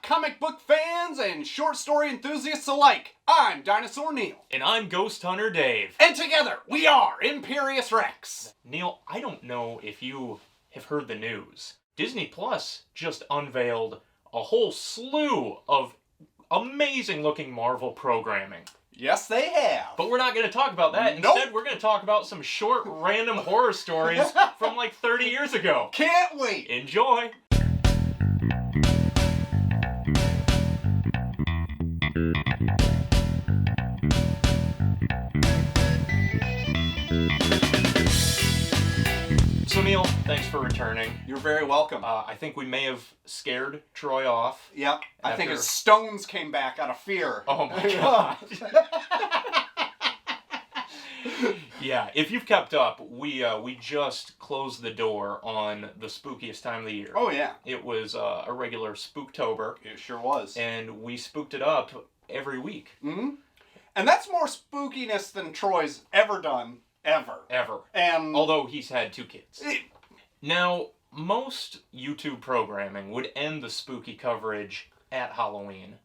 comic book fans and short story enthusiasts alike? I'm Dinosaur Neil. And I'm Ghost Hunter Dave. And together, we are IMPERIUS REX. Neil, I don't know if you have heard the news. Disney Plus just unveiled a whole slew of amazing-looking Marvel programming. Yes, they have. But we're not going to talk about that. Nope. Instead, we're going to talk about some short, random horror stories from like 30 years ago. Can't wait. Enjoy! So Neil, thanks for returning. You're very welcome. I think we may have scared Troy off. Yep. I think after- his stones came back out of fear. Oh my god. Yeah, if you've kept up, we just closed the door on the spookiest time of the year. Oh yeah. It was a regular Spooktober. It sure was. And we spooked it up every week. Mm-hmm. And that's more spookiness than Troy's ever done. Ever. And Although he's had 2 kids. Now, most YouTube programming would end the spooky coverage at Halloween.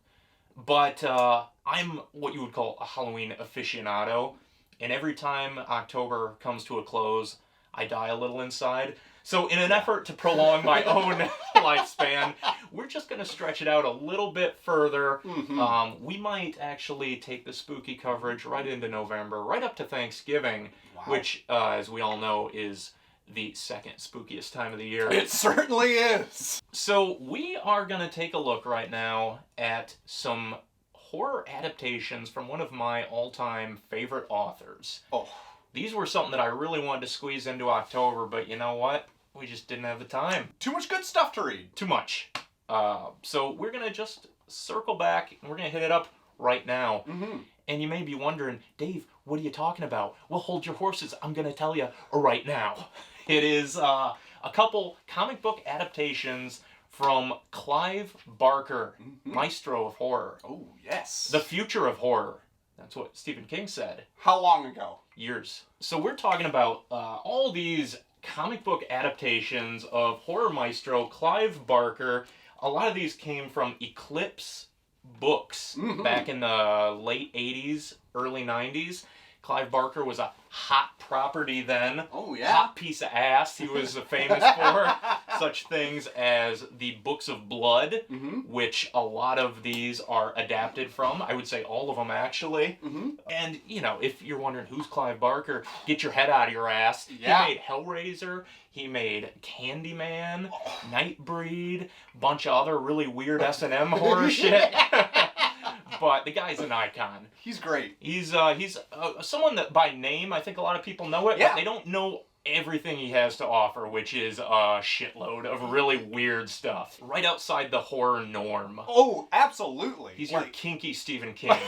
But I'm what you would call a Halloween aficionado. And every time October comes to a close, I die a little inside. So in an effort to prolong my own lifespan, we're just going to stretch it out a little bit further. Mm-hmm. We might actually take the spooky coverage right into November, right up to Thanksgiving, which, as we all know, is the second spookiest time of the year. It certainly is. So we are going to take a look right now at some horror adaptations from one of my all-time favorite authors. Oh. These were something that I really wanted to squeeze into October, but you know what? We just didn't have the time. Too much good stuff to read. Too much. So we're going to just circle back, and we're going to hit it up right now. Mm-hmm. And you may be wondering, Dave, what are you talking about? Well, hold your horses. I'm going to tell you right now. It is a couple comic book adaptations from Clive Barker, maestro of horror. Oh, yes. The future of horror. That's what Stephen King said. How long ago? Years. So we're talking about all these comic book adaptations of horror maestro Clive Barker. A lot of these came from Eclipse Books back in the late 80s, early 90s. Clive Barker was a hot property then. Oh, yeah. Hot piece of ass he was famous for. Such things as the Books of Blood, which a lot of these are adapted from. I would say all of them, actually. And, you know, if you're wondering who's Clive Barker, get your head out of your ass. Yeah. He made Hellraiser. He made Candyman, Nightbreed, bunch of other really weird S&M horror shit. But the guy's an icon. He's great. He's someone that by name, I think a lot of people know it, but they don't know everything he has to offer, which is a shitload of really weird stuff. Right outside the horror norm. Oh, absolutely. He's your kinky Stephen King.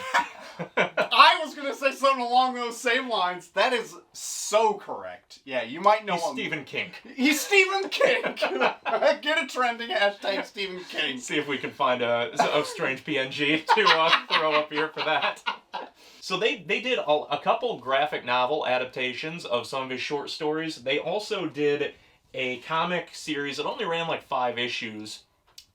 I was going to say something along those same lines. That is so correct. Yeah, you might know He's him. Stephen King. He's Stephen King. Get it trending, hashtag Stephen King. See if we can find a strange PNG to throw up here for that. So they did a couple graphic novel adaptations of some of his short stories. They also did a comic series that only ran like 5 issues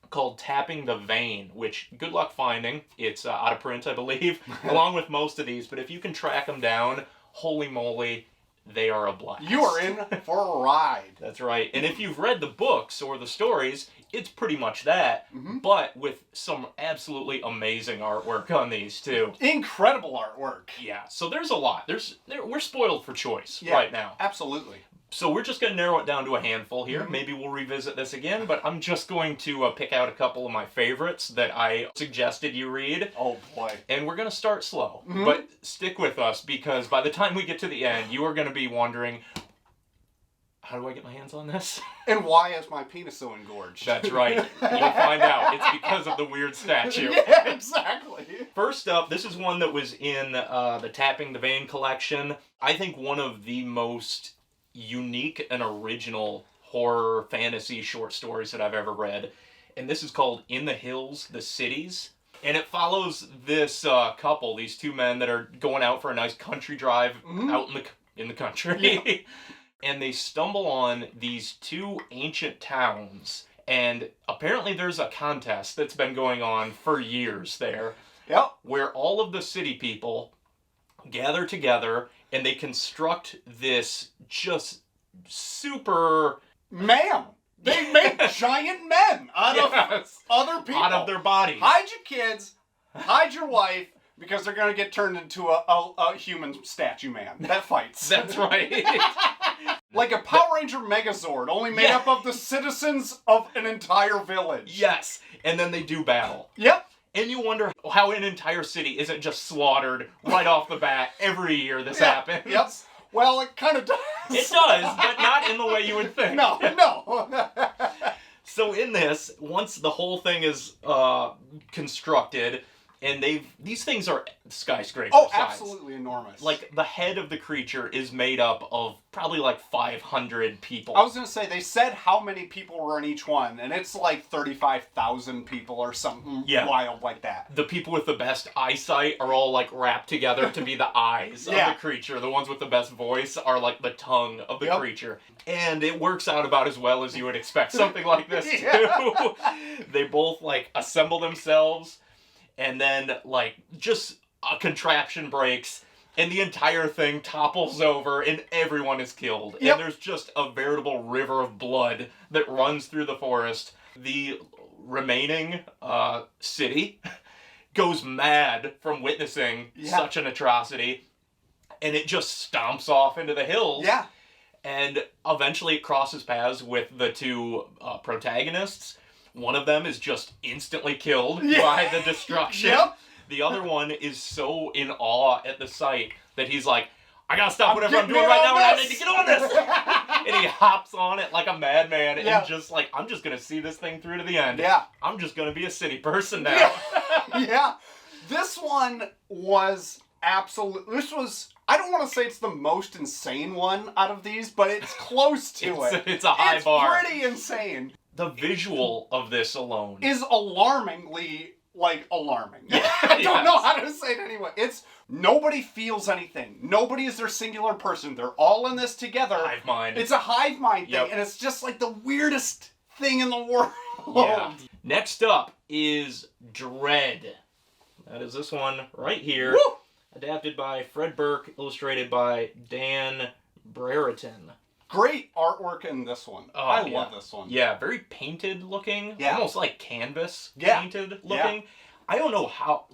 called Tapping the Vein, which good luck finding. It's out of print, I believe, along with most of these. But if you can track them down, holy moly, they are a blast. You are in for a ride. That's right. And if you've read the books or the stories, it's pretty much that, but with some absolutely amazing artwork on these, too. Incredible artwork. Yeah, so there's a lot. We're spoiled for choice right now. Absolutely. So we're just going to narrow it down to a handful here. Maybe we'll revisit this again, but I'm just going to pick out a couple of my favorites that I suggested you read. Oh, boy. And we're going to start slow, but stick with us, because by the time we get to the end, you are going to be wondering, how do I get my hands on this? And why is my penis so engorged? That's right. You'll find out. It's because of the weird statue. Yeah, exactly. First up, this is one that was in the Tapping the Vein collection. I think one of the most unique and original horror fantasy short stories that I've ever read. And this is called In the Hills, the Cities. And it follows this couple, these 2 men that are going out for a nice country drive out in the country. And they stumble on these 2 ancient towns And apparently there's a contest that's been going on for years there. Yep. Where all of the city people gather together and they construct this just super... Ma'am! They make giant men out of other people. Out of their bodies. Hide your kids, hide your wife, because they're going to get turned into a human statue man that fights. That's right. Like a Power Ranger Megazord, only made up of the citizens of an entire village. Yes. And then they do battle. Yep. And you wonder how an entire city isn't just slaughtered right off the bat every year this happens. Yep. Well, it kind of does. It does, but not in the way you would think. No. So in this, once the whole thing is constructed, and these things are skyscraper size. Absolutely enormous. Like, the head of the creature is made up of probably like 500 people. I was going to say, they said how many people were in each one, and it's like 35,000 people or something wild like that. The people with the best eyesight are all like wrapped together to be the eyes of the creature. The ones with the best voice are like the tongue of the creature. And it works out about as well as you would expect something like this too. They both like assemble themselves, and then like just a contraption breaks, and the entire thing topples over, and everyone is killed. And there's just a veritable river of blood that runs through the forest. The remaining city goes mad from witnessing such an atrocity, and it just stomps off into the hills. Yeah. And eventually it crosses paths with the two protagonists. One of them is just instantly killed by the destruction. The other one is so in awe at the sight that he's like, I gotta stop whatever I'm doing right now, and I need to get on this! And he hops on it like a madman, and just like, I'm just gonna see this thing through to the end. Yeah. I'm just gonna be a city person now. Yeah. This one was I don't want to say it's the most insane one out of these, but it's close to it. It's a high bar. It's pretty insane. The visual of this alone is alarmingly, alarming. I don't know how to say it anyway. Nobody feels anything. Nobody is their singular person. They're all in this together. Hive mind. It's a hive mind thing, and it's just like the weirdest thing in the world. Yeah. Next up is Dread. That is this one right here. Woo! Adapted by Fred Burke, illustrated by Dan Brereton. Great artwork in this one. I love this one. Yeah, very painted looking. Yeah. Almost like canvas painted looking. Yeah. I don't know how,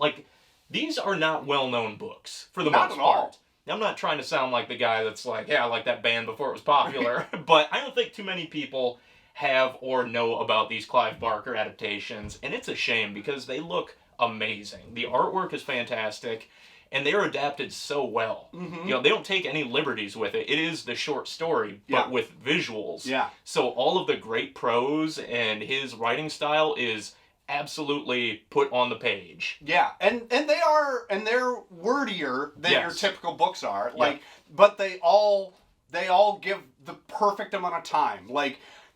these are not well-known books, for the most part. I'm not trying to sound like the guy that's like, yeah, I like that band before it was popular. But I don't think too many people have or know about these Clive Barker adaptations. And it's a shame because they look amazing. The artwork is fantastic. And they're adapted so well. Mm-hmm. They don't take any liberties with it. It is the short story, but with visuals. Yeah. So all of the great prose and his writing style is absolutely put on the page. Yeah, and they're wordier than your typical books are. But they all give the perfect amount of time.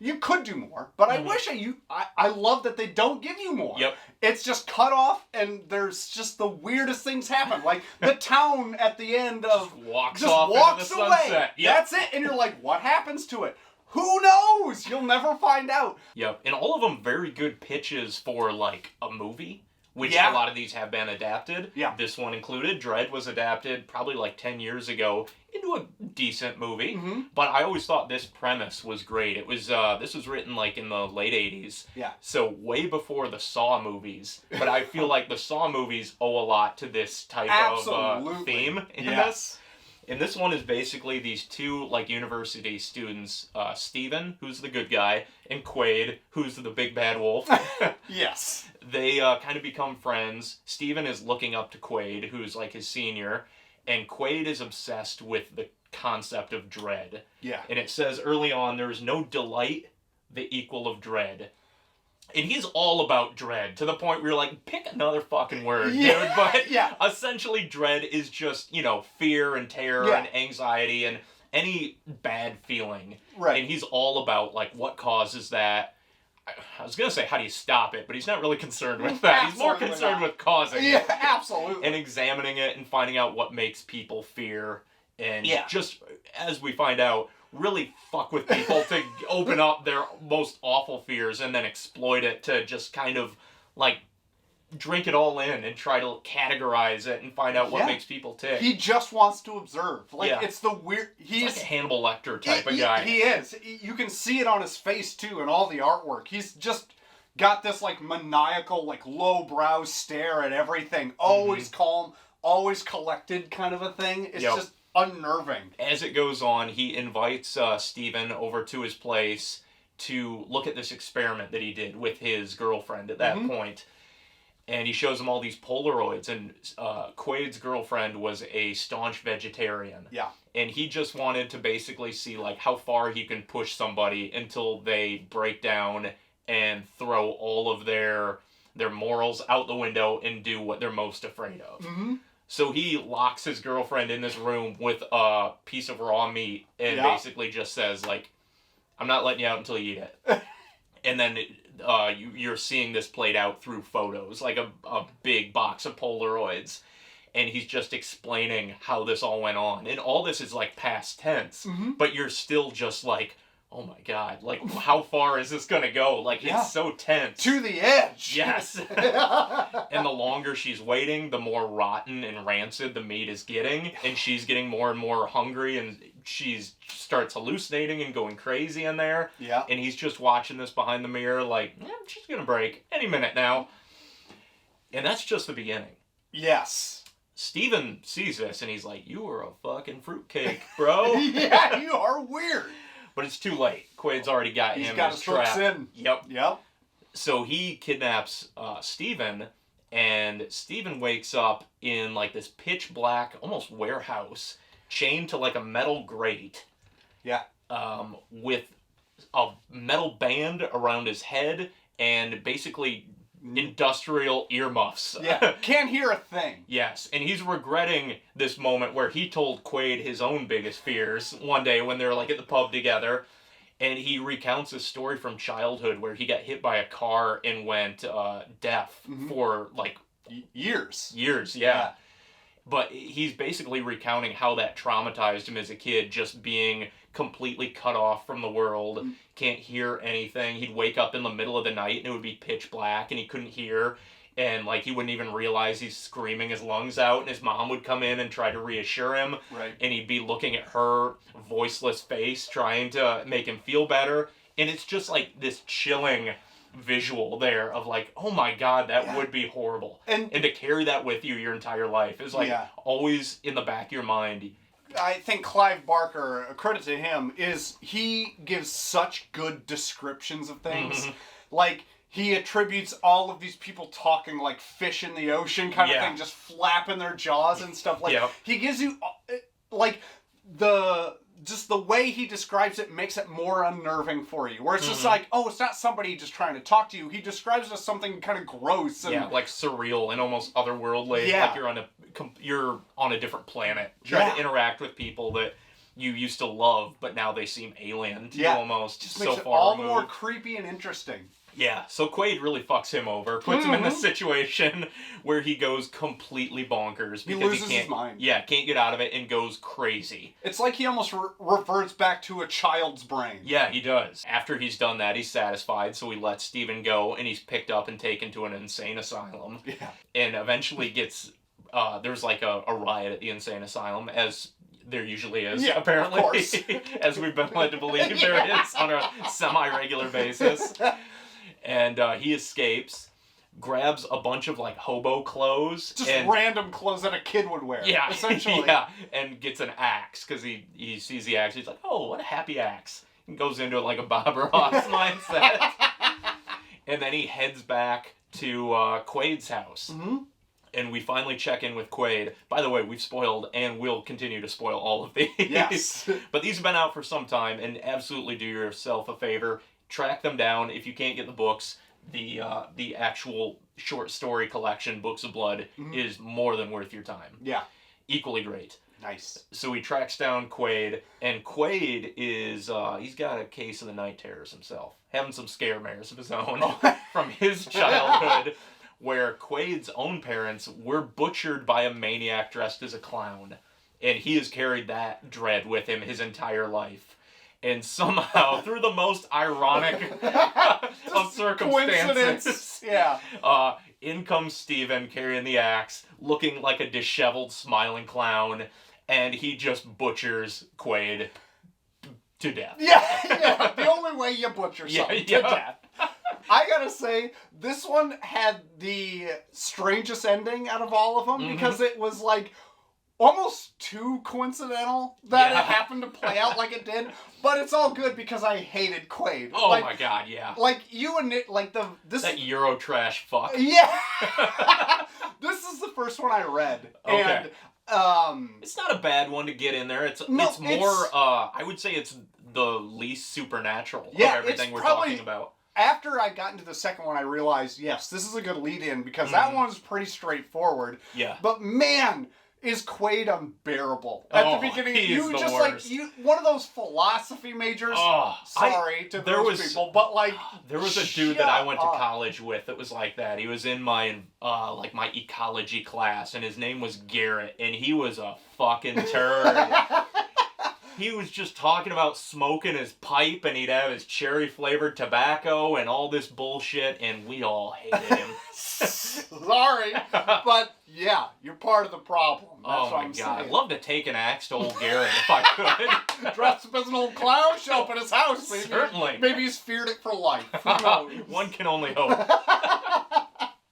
You could do more, but I wish I love that they don't give you more. Yep. It's just cut off, and there's just the weirdest things happen. The town at the end of walks off into the away. Sunset. Yep. That's it, and you're like, what happens to it? Who knows? You'll never find out. Yep, and all of them very good pitches for a movie. Which a lot of these have been adapted. Yeah. This one included. Dread was adapted probably 10 years ago into a decent movie. Mm-hmm. But I always thought this premise was great. It was this was written in the late 80s. Yeah. So way before the Saw movies. But I feel like the Saw movies owe a lot to this type of theme in this. And this one is basically these two university students, Steven, who's the good guy, and Quaid, who's the big bad wolf. Yes. They kind of become friends. Steven is looking up to Quaid, who's his senior, and Quaid is obsessed with the concept of dread. Yeah. And it says early on, there is no delight the equal of dread. And he's all about dread, to the point where you're like, pick another fucking word, dude. But essentially dread is just, fear and terror and anxiety and any bad feeling. Right. And he's all about, what causes that. I was going to say, how do you stop it? But he's not really concerned with that. He's more concerned with causing it. Yeah, absolutely. And examining it and finding out what makes people fear. And just, as we find out, really fuck with people to open up their most awful fears and then exploit it to just kind of, like, drink it all in and try to categorize it and find out what makes people tick. He just wants to observe. Like, it's the weird... He's like a Hannibal Lecter type of guy. He is. You can see it on his face, too, in all the artwork. He's just got this, like, maniacal, like, low-brow stare at everything. Always calm, always collected kind of a thing. It's just unnerving. As it goes on, he invites Stephen over to his place to look at this experiment that he did with his girlfriend at that point. And he shows him all these Polaroids, and Quaid's girlfriend was a staunch vegetarian. Yeah. And he just wanted to basically see, like, how far he can push somebody until they break down and throw all of their morals out the window and do what they're most afraid of. So he locks his girlfriend in this room with a piece of raw meat and basically just says, like, I'm not letting you out until you eat it. And then you're seeing this played out through photos, like a big box of Polaroids. And he's just explaining how this all went on. And all this is, like, past tense. But you're still just like, oh my God, like, how far is this going to go? Like, it's so tense. To the edge. Yes. And the longer she's waiting, the more rotten and rancid the meat is getting. And she's getting more and more hungry, and she starts hallucinating and going crazy in there. Yeah. And he's just watching this behind the mirror like, she's going to break any minute now. And that's just the beginning. Yes. Steven sees this, and he's like, you are a fucking fruitcake, bro. Yeah, you are weird. But it's too late. Quaid's already got him in his trap. In. Yep. So he kidnaps Steven, and Steven wakes up in, like, this pitch black, almost warehouse, chained to, like, a metal grate. Yeah. With a metal band around his head and basically industrial earmuffs. Yeah. Can't hear a thing. Yes. And he's regretting this moment where he told Quaid his own biggest fears one day when they're, like, at the pub together. And he recounts a story from childhood where he got hit by a car and went deaf for, like... Years. Yeah. But he's basically recounting how that traumatized him as a kid, just being completely cut off from the world, can't hear anything. He'd wake up in the middle of the night and it would be pitch black and he couldn't hear. And, like, he wouldn't even realize he's screaming his lungs out, and his mom would come in and try to reassure him. Right. And he'd be looking at her voiceless face, trying to make him feel better. And it's just, like, this chilling visual there of, like, oh my God, that would be horrible. And to carry that with you your entire life is, like, always in the back of your mind. I think Clive Barker, a credit to him, is he gives such good descriptions of things. Like... He attributes all of these people talking like fish in the ocean kind of thing, just flapping their jaws and stuff. Like, he gives you, like, the way he describes it makes it more unnerving for you. Where it's just like, oh, it's not somebody just trying to talk to you. He describes it as something kind of gross. And, like surreal and almost otherworldly. Like you're on a different planet. Trying to interact with people that you used to love, but now they seem alien to you almost. Just so makes it far all removed. more creepy and interesting. Yeah, so Quaid really fucks him over, puts him in this situation where he goes completely bonkers. He because loses his mind. Yeah, can't get out of it and goes crazy. It's like he almost reverts back to a child's brain. Yeah, he does. After he's done that, he's satisfied, so he lets Steven go, and he's picked up and taken to an insane asylum. Yeah. And eventually gets, there's like a riot at the insane asylum, as... there usually is, apparently. Of course. As we've been led to believe there is on a semi-regular basis. And he escapes, grabs a bunch of, like, hobo clothes. Just random clothes that a kid would wear, essentially. And gets an axe, because he sees the axe. He's like, oh, what a happy axe. And goes into, like, a Bob Ross mindset. And then he heads back to Quaid's house. And we finally check in with Quaid. By the way, we've spoiled and will continue to spoil all of these. Yes. But these have been out for some time, and absolutely do yourself a favor. Track them down. If you can't get the books, the actual short story collection, Books of Blood, is more than worth your time. Yeah. Equally great. Nice. So he tracks down Quaid, and Quaid is, he's got a case of the night terrors himself. Having some scare mares of his own from his childhood. Where Quaid's own parents were butchered by a maniac dressed as a clown. And he has carried that dread with him his entire life. And somehow, through the most ironic of circumstances, in comes Steven carrying the axe, looking like a disheveled, smiling clown, and he just butchers Quaid to death. Yeah, the only way you butcher something to death. I gotta say, this one had the strangest ending out of all of them, because it was like almost too coincidental that it happened to play out like it did. But it's all good because I hated Quaid. Oh my god, yeah. Like you and it, like this that Eurotrash fuck. Yeah. This is the first one I read. Okay. And it's not a bad one to get in there. It's more I would say it's the least supernatural of everything we're talking about. After I got into the second one, I realized, yes, this is a good lead-in, because that one's pretty straightforward. Yeah. But man, is Quaid unbearable. At the beginning, you just worst. One of those philosophy majors. Sorry to those people, but like there was a dude that I went to college with that was like that. He was in my my ecology class, and his name was Garrett, and he was a fucking turd. He was just talking about smoking his pipe, and he'd have his cherry-flavored tobacco and all this bullshit, and we all hated him. Sorry, but yeah, you're part of the problem. That's what I'm saying. I'd love to take an axe to old Garrett if I could. Dress up as an old clown, show up at his house. Maybe. Certainly. Maybe he's feared it for life. Who knows? One can only hope.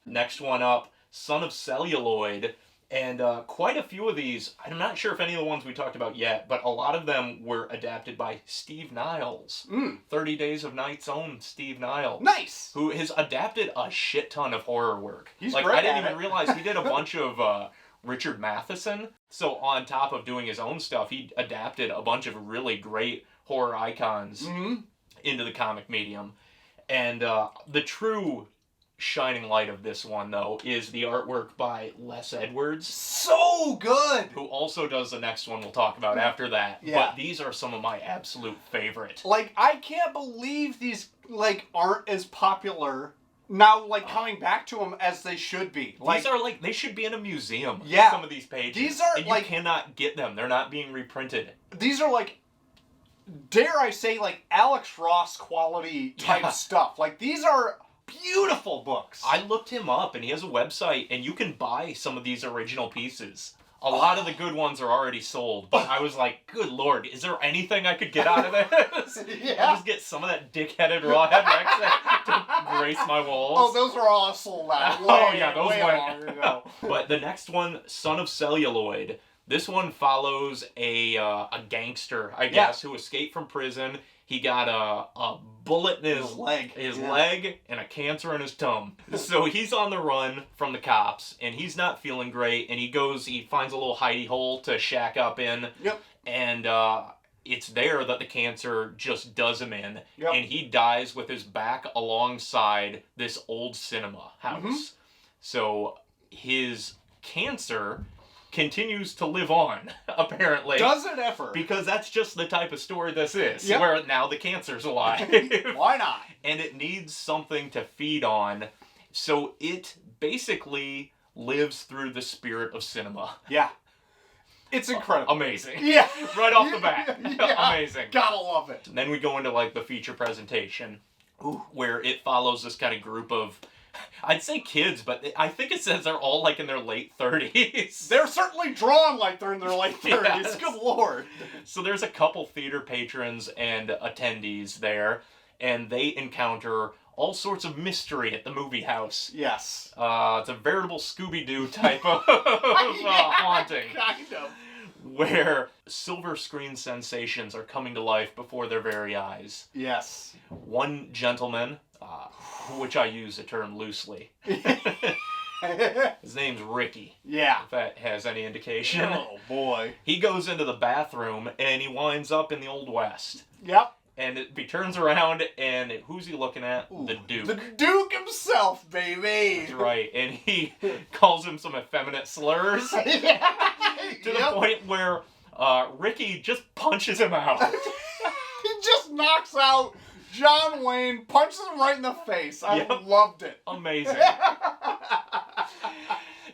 Next one up, Son of Celluloid. And quite a few of these, I'm not sure if any of the ones we talked about yet, but a lot of them were adapted by Steve Niles. 30 Days of Night's own Steve Niles. Nice! Who has adapted a shit ton of horror work. He's like, great I didn't at even it. realize he did a bunch of Richard Matheson. So on top of doing his own stuff, he adapted a bunch of really great horror icons into the comic medium. And the true shining light of this one, though, is the artwork by Les Edwards. So good! Who also does the next one we'll talk about after that. Yeah. But these are some of my absolute favorite. Like, I can't believe these, like, aren't as popular now, like, coming back to them as they should be. Like, these are, like, they should be in a museum. Yeah. Some of these pages. These are, and you cannot get them. They're not being reprinted. These are, like, dare I say, like, Alex Ross quality type stuff. Like, these are beautiful books. I looked him up, and he has a website, and you can buy some of these original pieces. A lot of the good ones are already sold, but I was like, good lord, is there anything I could get out of this? I'll just get some of that dick-headed Rawhead Rex to grace my walls. Oh, those are all sold out. Those way went. long ago. But the next one, Son of Celluloid, this one follows a gangster, I guess, who escaped from prison. He got a bullet in his leg and a cancer in his tongue. So he's on the run from the cops, and he's not feeling great, and he finds a little hidey hole to shack up in. Yep. And it's there that the cancer just does him in. Yep. And he dies with his back alongside this old cinema house. So his cancer continues to live on, apparently. Does it ever? Because that's just the type of story this is, Yep. where now the cancer's alive. Why not? And it needs something to feed on, so it basically lives through the spirit of cinema. Yeah. It's incredible. Amazing. Yeah. Right off the bat. Amazing. Gotta love it. And then we go into, like, the feature presentation, where it follows this kind of group of, I'd say kids, but I think it says they're all, like, in their late 30s. They're certainly drawn like they're in their late 30s. Yes. Good lord. So there's a couple theater patrons and attendees there, and they encounter all sorts of mystery at the movie house. Yes. It's a veritable Scooby-Doo type of haunting. Kind of. Where silver screen sensations are coming to life before their very eyes. Yes. One gentleman, which I use the term loosely. His name's Ricky. Yeah. If that has any indication. Oh, boy. He goes into the bathroom, and he winds up in the Old West. Yep. And he turns around, and who's he looking at? Ooh, the Duke. The Duke himself, baby. That's right. And he calls him some effeminate slurs. To the point where Ricky just punches him out. He just knocks out John Wayne, punches him right in the face. I loved it. Amazing.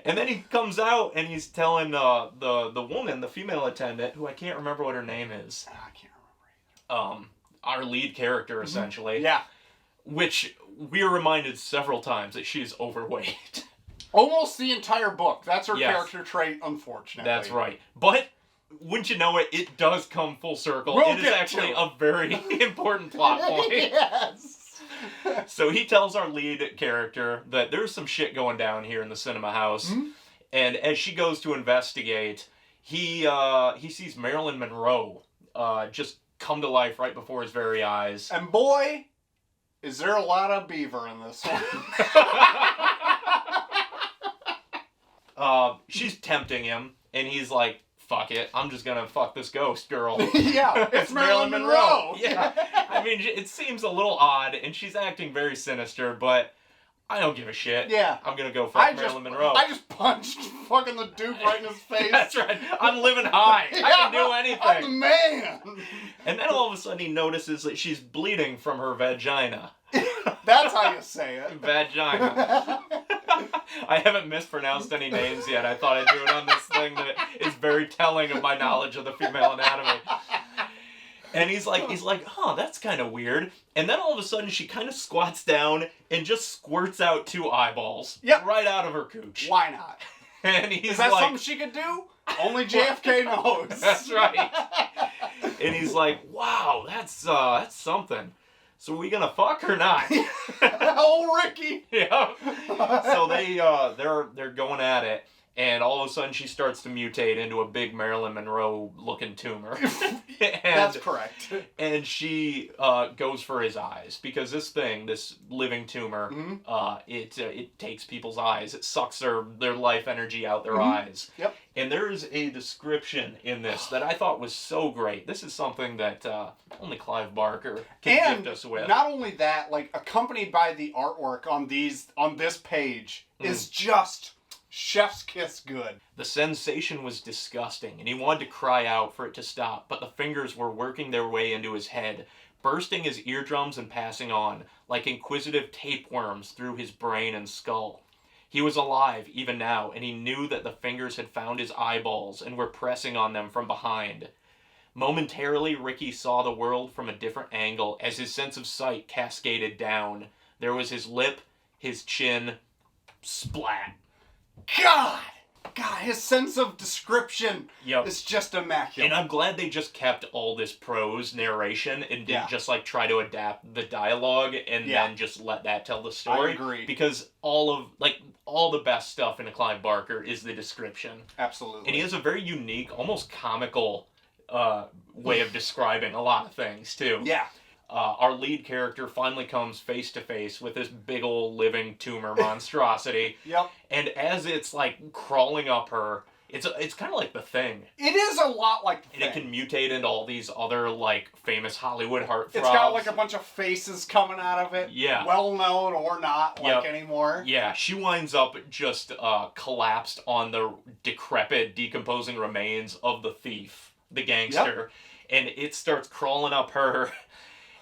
And then he comes out and he's telling the woman, the female attendant, who I can't remember what her name is. I can't our lead character, essentially. Yeah. Which we are reminded several times that she's overweight. Almost the entire book. That's her Yes. character trait, unfortunately. That's right. But, wouldn't you know it, it does come full circle. We'll It is get actually to it. a very important plot point. Yes. So he tells our lead character that there's some shit going down here in the cinema house. Mm-hmm. And as she goes to investigate, he sees Marilyn Monroe just come to life right before his very eyes. And boy, is there a lot of beaver in this one. She's tempting him, and he's like, fuck it, I'm just gonna fuck this ghost girl. Yeah, it's Marilyn Monroe. Yeah. I mean, it seems a little odd, and she's acting very sinister, but I don't give a shit. Yeah. I'm gonna go fuck Marilyn Monroe. I just punched fucking the dude right in his face. That's right. I'm living high. Yeah, I can do anything. I'm the man. And then all of a sudden he notices that she's bleeding from her vagina. That's how you say it. Vagina. I haven't mispronounced any names yet. I thought I'd do it on this thing that is very telling of my knowledge of the female anatomy. And he's like, oh, that's kind of weird. And then all of a sudden she kind of squats down and just squirts out 2 eyeballs. Yep. Right out of her cooch. Why not? And he's Is that like, something she could do? Only JFK knows. That's right. And he's like, wow, that's something. So are we gonna fuck or not? Oh, Ricky. Yeah. So they're going at it, and all of a sudden she starts to mutate into a big Marilyn Monroe looking tumor. That's correct. And she goes for his eyes, because this living tumor, it takes people's eyes. It sucks their life energy out their eyes. Yep. And there's a description in this that I thought was so great. This is something that only Clive Barker can gift us with. Not only that, like accompanied by the artwork on this page is just chef's kiss good. The sensation was disgusting, and he wanted to cry out for it to stop, but the fingers were working their way into his head, bursting his eardrums and passing on, like inquisitive tapeworms through his brain and skull. He was alive, even now, and he knew that the fingers had found his eyeballs and were pressing on them from behind. Momentarily, Ricky saw the world from a different angle as his sense of sight cascaded down. There was his lip, his chin, splat. God, his sense of description is just immaculate. And I'm glad they just kept all this prose narration and didn't just like try to adapt the dialogue and then just let that tell the story. I agree. Because all the best stuff in a Clive Barker is the description. Absolutely. And he has a very unique, almost comical way of describing a lot of things too. Yeah. Our lead character finally comes face to face with this big old living tumor monstrosity. Yep. And as it's like crawling up her, it's kind of like The Thing. It is a lot like The Thing. And it can mutate into all these other like famous Hollywood heartthrobs. It's got like a bunch of faces coming out of it. Yeah. Well known or not anymore. Yeah, she winds up just collapsed on the decrepit, decomposing remains of the thief, the gangster. Yep. And it starts crawling up her.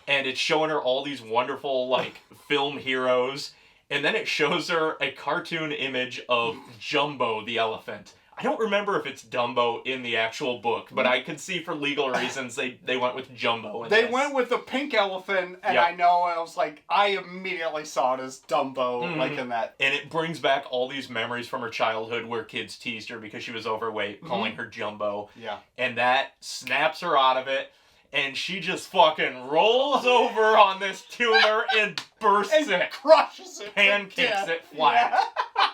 And it's showing her all these wonderful, like, film heroes. And then it shows her a cartoon image of Jumbo the elephant. I don't remember if it's Dumbo in the actual book, but I could see for legal reasons they went with Jumbo. They went with the pink elephant, and I know, and I was like, I immediately saw it as Dumbo, like in that. And it brings back all these memories from her childhood where kids teased her because she was overweight, calling her Jumbo. Yeah. And that snaps her out of it. And she just fucking rolls over on this tumor and bursts it. Crushes it. Pancakes it flat. Yeah.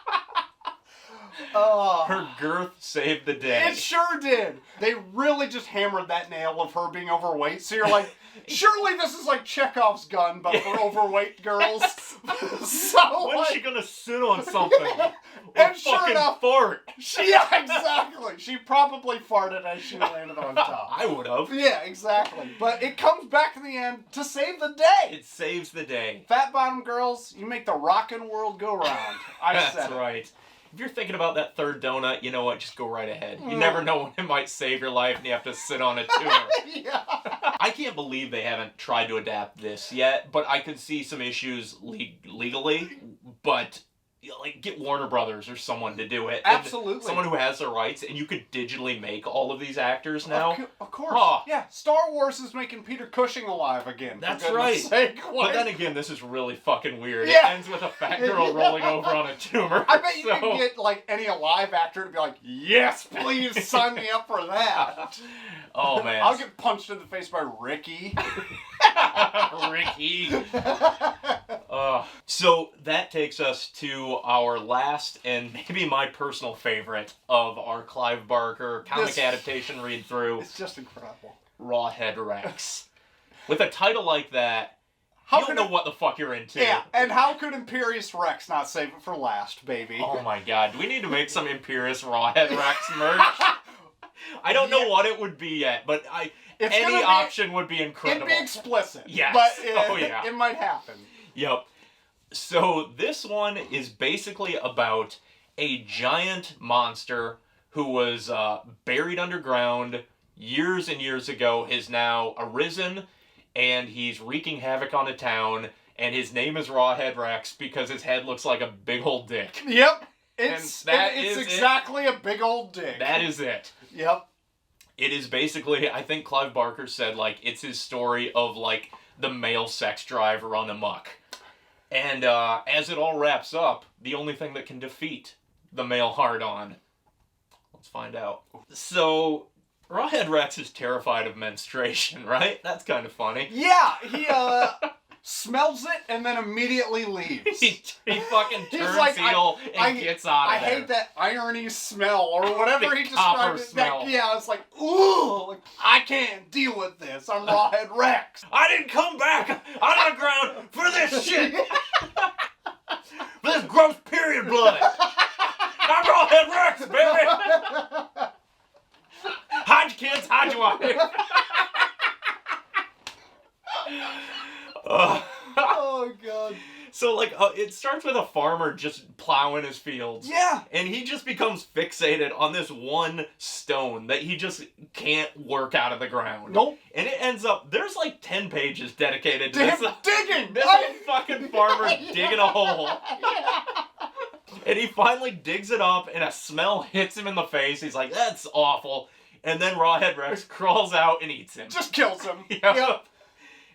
Her girth saved the day. It sure did. They really just hammered that nail of her being overweight. So you're like, surely this is like Chekhov's gun, but for overweight girls. So when's she gonna sit on something? And sure enough, fart. Yeah, exactly. She probably farted as she landed on top. I would have. Yeah, exactly. But it comes back in the end to save the day. It saves the day. Fat bottom girls, you make the rockin' world go round. That's right. If you're thinking about that third donut, you know what? Just go right ahead. You never know when it might save your life and you have to sit on a tumor. Yeah. I can't believe they haven't tried to adapt this yet, but I could see some issues legally. But like get Warner Brothers or someone to do it. Absolutely. Someone who has the rights, and you could digitally make all of these actors now. Of course. Oh. Yeah, Star Wars is making Peter Cushing alive again. That's for right. goodness sake. But then again, this is really fucking weird. Yeah. It ends with a fat girl rolling over on a tumor. I bet you can get like any alive actor to be like, yes, please sign me up for that. Oh man. I'll get punched in the face by Ricky. Ricky. So that takes us to our last and maybe my personal favorite of our Clive Barker comic adaptation read through. It's just incredible. Rawhead Rex. With a title like that, you don't know what the fuck you're into. Yeah, and how could IMPERIUS REX not save it for last, baby? Oh my god, do we need to make some IMPERIUS Rawhead Rex merch? I don't know what it would be yet, but any option would be incredible. It'd be explicit. Yes. But it might happen. Yep. So this one is basically about a giant monster who was buried underground years and years ago, is now arisen, and he's wreaking havoc on a town, and his name is Rawhead Rex because his head looks like a big old dick. Yep. It's exactly a big old dick. That is it. Yep. It is basically, I think Clive Barker said, like, it's his story of, like, the male sex drive run amok. And as it all wraps up, the only thing that can defeat the male hard-on. Let's find out. So, Rawhead Rex is terrified of menstruation, right? That's kind of funny. Yeah, he smells it and then immediately leaves. he fucking turns heel and gets out of there. I hate that irony smell or whatever he described it. Smell. It's like, ooh, like, I can't deal with this. I'm Rawhead Rex. I didn't come back out of the ground for this shit. For this gross period blood. I'm Rawhead Rex, baby. Hide your kids, hide your wife. Oh, God. So, like, it starts with a farmer just plowing his fields. Yeah. And he just becomes fixated on this one stone that he just can't work out of the ground. Nope. And it ends up, there's like 10 pages dedicated to him this. Digging! This fucking farmer digging a hole. And he finally digs it up, and a smell hits him in the face. He's like, that's awful. And then Rawhead Rex crawls out and eats him. Just kills him. Yep.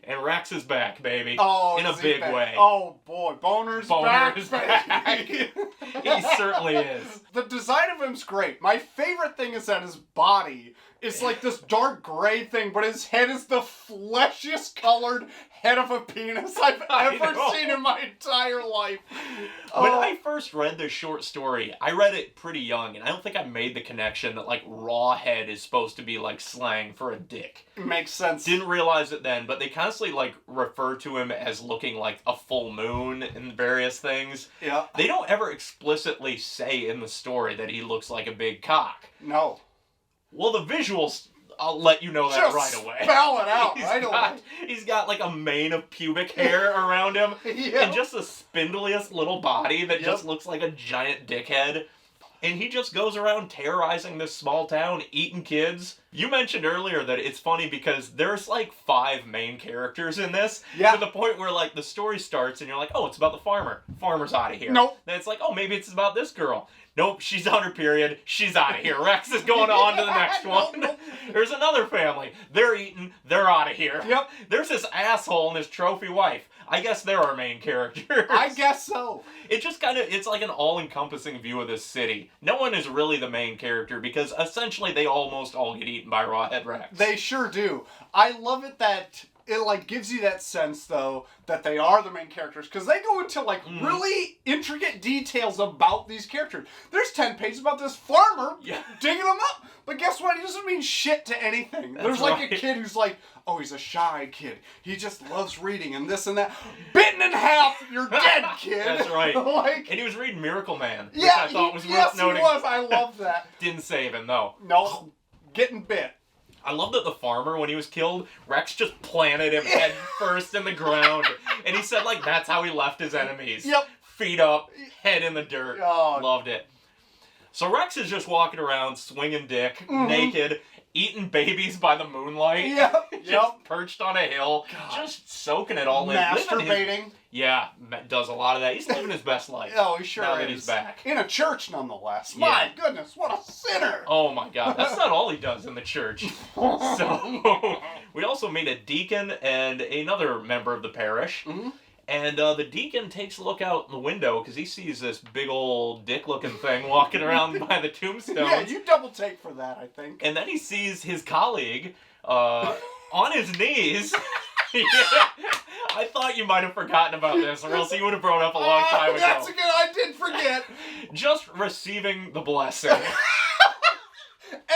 And Rex is back, baby. Oh, in a big way. Oh, boy. Boner's back. He certainly is. The design of him's great. My favorite thing is that his body is like this dark gray thing, but his head is the fleshiest colored head of a penis I've ever seen in my entire life. When I first read this short story, I read it pretty young, and I don't think I made the connection that, like, raw head is supposed to be, like, slang for a dick. It makes sense. Didn't realize it then, but they constantly, like, refer to him as looking like a full moon in various things. Yeah. They don't ever explicitly say in the story that he looks like a big cock. No. Well, the visuals, I'll let you know that just right away. Spell it out right away. He's got like a mane of pubic hair around him, and just the spindliest little body that just looks like a giant dickhead. And he just goes around terrorizing this small town, eating kids. You mentioned earlier that it's funny because there's like 5 main characters in this. Yeah. To the point where like the story starts and you're like, oh, it's about the farmer. Farmer's out of here. Nope. Then it's like, oh, maybe it's about this girl. Nope, she's on her period. She's out of here. Rex is going on to the next one. Nope. There's another family. They're eating. They're out of here. Yep. There's this asshole and his trophy wife. I guess they're our main characters. I guess so. It just kind of, it's like an all-encompassing view of this city. No one is really the main character because essentially they almost all get eaten by Rawhead Rex. They sure do. I love it that it like gives you that sense though that they are the main characters because they go into like really intricate details about these characters. There's 10 pages about this farmer digging them up, but guess what? He doesn't mean shit to anything. There's like a kid who's like, oh, he's a shy kid. He just loves reading and this and that. Bitten in half, you're dead, kid. That's right. Like, and he was reading Miracle Man, which yeah, I thought was worth noting. Yes, he was. I love that. Didn't save him though. No, getting bit. I love that the farmer, when he was killed, Rex just planted him head first in the ground. And he said, like, that's how he left his enemies. Yep. Feet up, head in the dirt. Oh. Loved it. So Rex is just walking around, swinging dick, naked, eating babies by the moonlight. Just perched on a hill, just soaking it all in. Masturbating. Does a lot of that. He's living his best life. Oh, he sure now is. that he's back. In a church, nonetheless. My goodness, what a sinner. Oh my God, that's not all he does in the church. So, we also meet a deacon and another member of the parish. And the deacon takes a look out the window because he sees this big old dick-looking thing walking around by the tombstones. Yeah, you double take for that, I think. And then he sees his colleague on his knees. I thought you might have forgotten about this, or else he would have brought it up a long time ago. That's a good. I did forget. Just receiving the blessing.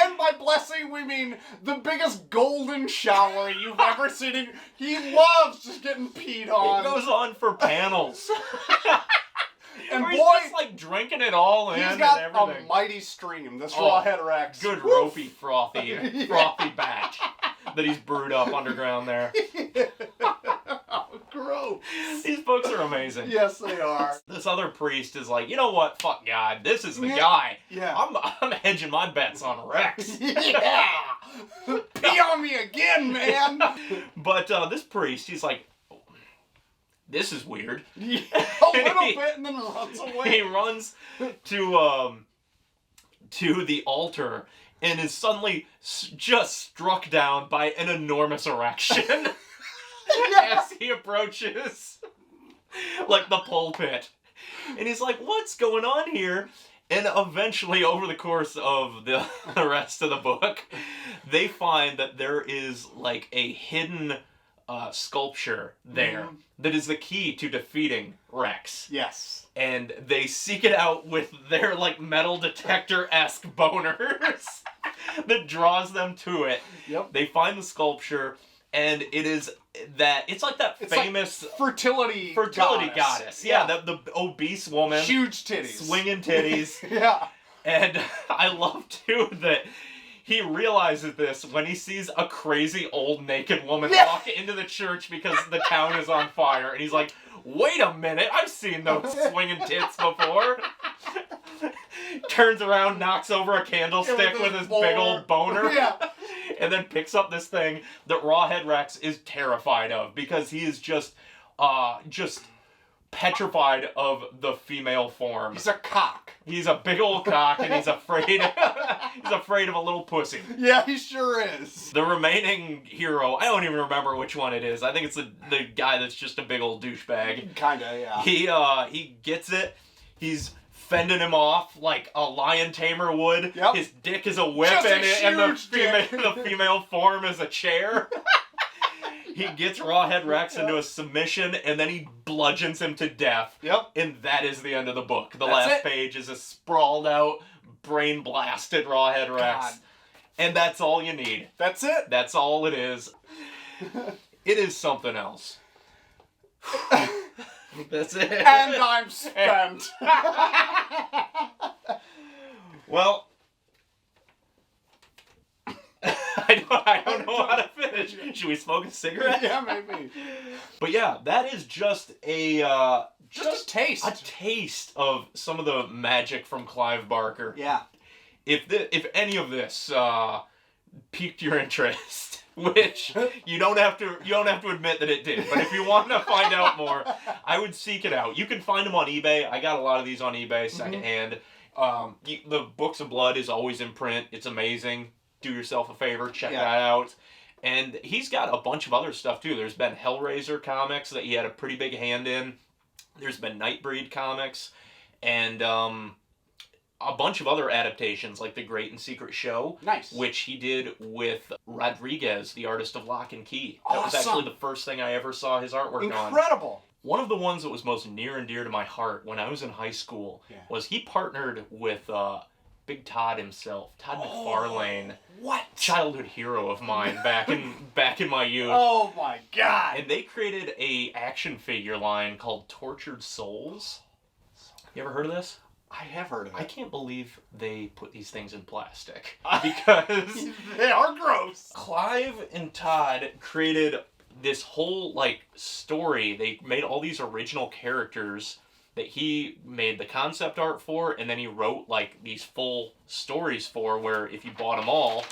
And by blessing, we mean the biggest golden shower you've ever seen. He loves just getting peed on. It goes on for panels. And boy, he's just like drinking it all in he's got and everything. A mighty stream, this Rawhead Rex. Good ropey, frothy batch that he's brewed up underground there. Oh, gross. These books are amazing. Yes, they are. This other priest is like, you know what? Fuck God, this is the guy. Yeah. I'm hedging my bets on Rex. Yeah. Pee on me again, man. But this priest, he's like, this is weird. A little bit, and then runs away. He runs to the altar and is suddenly just struck down by an enormous erection as he approaches, like, the pulpit. And he's like, what's going on here? And eventually, over the course of the rest of the book, they find that there is, like, a hidden sculpture there that is the key to defeating Rex. Yes. And they seek it out with their, like, metal detector-esque boners that draws them to it. Yep. They find the sculpture, and it is that, it's like that famous... Like fertility goddess. Yeah, the obese woman. Huge titties. Swinging titties. Yeah. And I love, too, that he realizes this when he sees a crazy old naked woman walk into the church because the town is on fire. And he's like, wait a minute, I've seen those swinging tits before. Turns around, knocks over a candlestick with his big old boner. Yeah. And then picks up this thing that Rawhead Rex is terrified of because he is just petrified of the female form. He's a cock. He's a big old cock, and he's afraid of a little pussy. Yeah, he sure is. The remaining hero, I don't even remember which one it is. I think it's the guy that's just a big old douchebag. Kinda, yeah. He gets it. He's fending him off like a lion tamer would. Yep. His dick is a whip, and the female form is a chair. He gets Rawhead Rex into a submission, and then he bludgeons him to death. Yep. And that is the end of the book. The That's last it. page is a sprawled out, brain blasted Rawhead Rex. God. And that's all you need. That's it. That's all it is. It is something else. That's it. And I'm spent. Well, I don't know how to finish. Should we smoke a cigarette? Yeah, maybe. But yeah, that is just a taste. A taste of some of the magic from Clive Barker. Yeah. If any of this piqued your interest, which you don't have to admit that it did, but if you want to find out more, I would seek it out. You can find them on eBay. I got a lot of these on eBay secondhand. The Books of Blood is always in print. It's amazing. Do yourself a favor, check that out. And he's got a bunch of other stuff too. There's been Hellraiser comics that he had a pretty big hand in. There's been Nightbreed comics, and a bunch of other adaptations like The Great and Secret Show. Nice. Which he did with Rodriguez, the artist of Lock and Key. Awesome. That was actually the first thing I ever saw his artwork on. Incredible. One of the ones that was most near and dear to my heart when I was in high school was he partnered with Big Todd himself, Todd McFarlane. What? Childhood hero of mine back in my youth. Oh my God. And they created a action figure line called Tortured Souls. You ever heard of this? I have heard of it. I can't believe they put these things in plastic because they are gross. Clive and Todd created this whole like story. They made all these original characters that he made the concept art for, and then he wrote like these full stories for, where if you bought them all,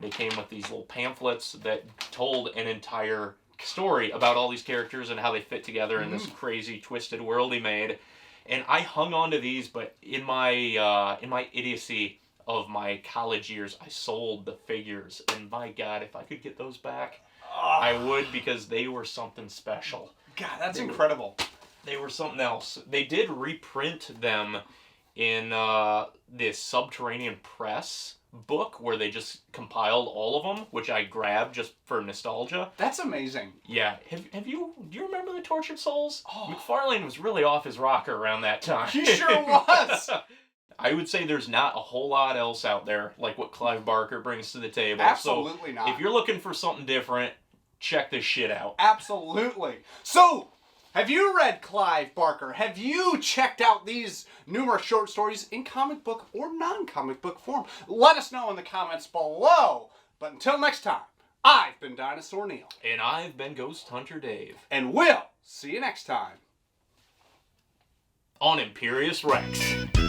they came with these little pamphlets that told an entire story about all these characters and how they fit together in this crazy twisted world he made. And I hung on to these, but in my idiocy of my college years, I sold the figures, and my God, if I could get those back, I would, because they were something special. God, that's incredible. They were something else. They did reprint them in this Subterranean Press book where they just compiled all of them, which I grabbed just for nostalgia. That's amazing. Yeah. Do you remember the Tortured Souls? Oh. McFarlane was really off his rocker around that time. He sure was. I would say there's not a whole lot else out there like what Clive Barker brings to the table. Absolutely not. If you're looking for something different, check this shit out. Absolutely. So, have you read Clive Barker? Have you checked out these numerous short stories in comic book or non-comic book form? Let us know in the comments below. But until next time, I've been Dinosaur Neil. And I've been Ghost Hunter Dave. And we'll see you next time on Imperius Rex.